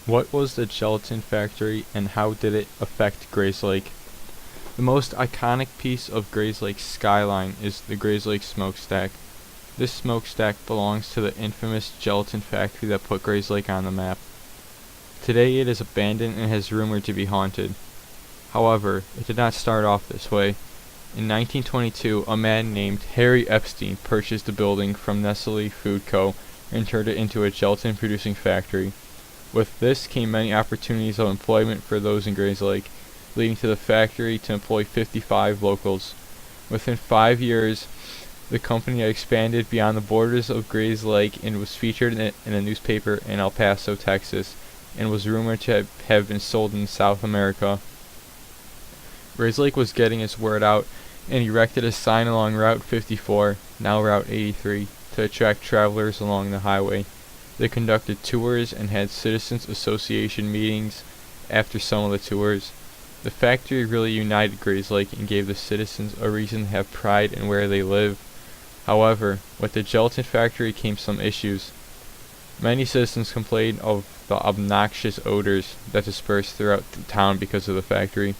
What was the gelatin factory and how did it affect Gray's Lake? The most iconic piece of Gray's Lake's skyline is the Gray's Lake smokestack. This smokestack belongs to the infamous gelatin factory that put Gray's Lake on the map. Today it is abandoned and has rumored to be haunted. However, it did not start off this way. In 1922, a man named Harry Epstein purchased the building from Nestle Food Co. and turned it into a gelatin-producing factory. With this came many opportunities of employment for those in Gray's Lake, leading to the factory to employ 55 locals. Within 5 years, the company had expanded beyond the borders of Gray's Lake and was featured in a newspaper in El Paso, Texas, and was rumored to have been sold in South America. Gray's Lake was getting its word out and erected a sign along Route 54, now Route 83, to attract travelers along the highway. They conducted tours and had citizens association meetings after some of the tours. The factory really united Gray's Lake and gave the citizens a reason to have pride in where they live. However, with the gelatin factory came some issues. Many citizens complained of the obnoxious odors that dispersed throughout the town because of the factory.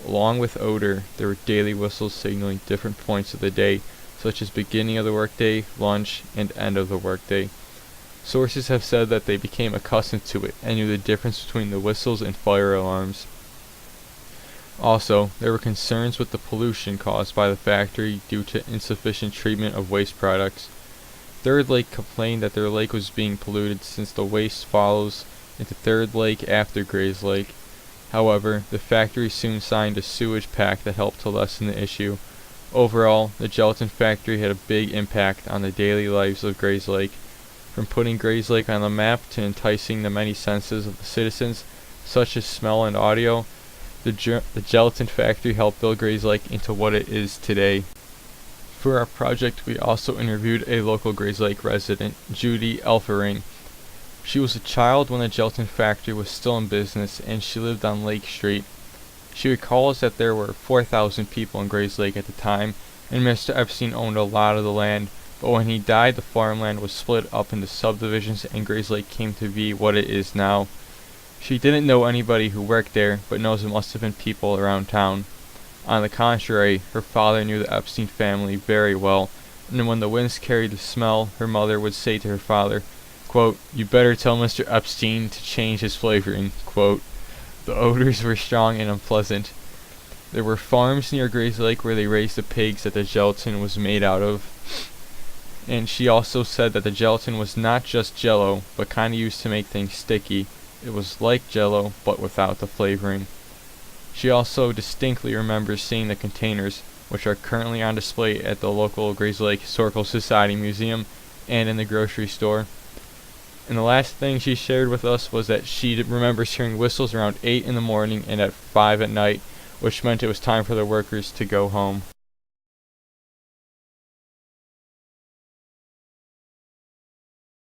Along with odor, there were daily whistles signaling different points of the day, such as beginning of the workday, lunch, and end of the workday. Sources have said that they became accustomed to it and knew the difference between the whistles and fire alarms. Also, there were concerns with the pollution caused by the factory due to insufficient treatment of waste products. Third Lake complained that their lake was being polluted since the waste follows into Third Lake after Gray's Lake. However, the factory soon signed a sewage pact that helped to lessen the issue. Overall, the gelatin factory had a big impact on the daily lives of Gray's Lake. From putting Gray's Lake on the map to enticing the many senses of the citizens, such as smell and audio, the gelatin factory helped build Gray's Lake into what it is today. For our project, we also interviewed a local Gray's Lake resident, Judy Elfering. She was a child when the gelatin factory was still in business, and she lived on Lake Street. She recalls that there were 4,000 people in Gray's Lake at the time, and Mr. Epstein owned a lot of the land, but when he died, the farmland was split up into subdivisions, and Gray's Lake came to be what it is now. She didn't know anybody who worked there, but knows it must have been people around town. On the contrary, her father knew the Epstein family very well, and when the winds carried the smell, her mother would say to her father, quote, "You better tell Mr. Epstein to change his flavoring," quote. The odors were strong and unpleasant. There were farms near Gray's Lake where they raised the pigs that the gelatin was made out of. And she also said that the gelatin was not just jello, but kind of used to make things sticky. It was like jello, but without the flavoring. She also distinctly remembers seeing the containers, which are currently on display at the local Gray's Lake Historical Society Museum and in the grocery store. And the last thing she shared with us was that she remembers hearing whistles around 8 in the morning and at 5 at night, which meant it was time for the workers to go home.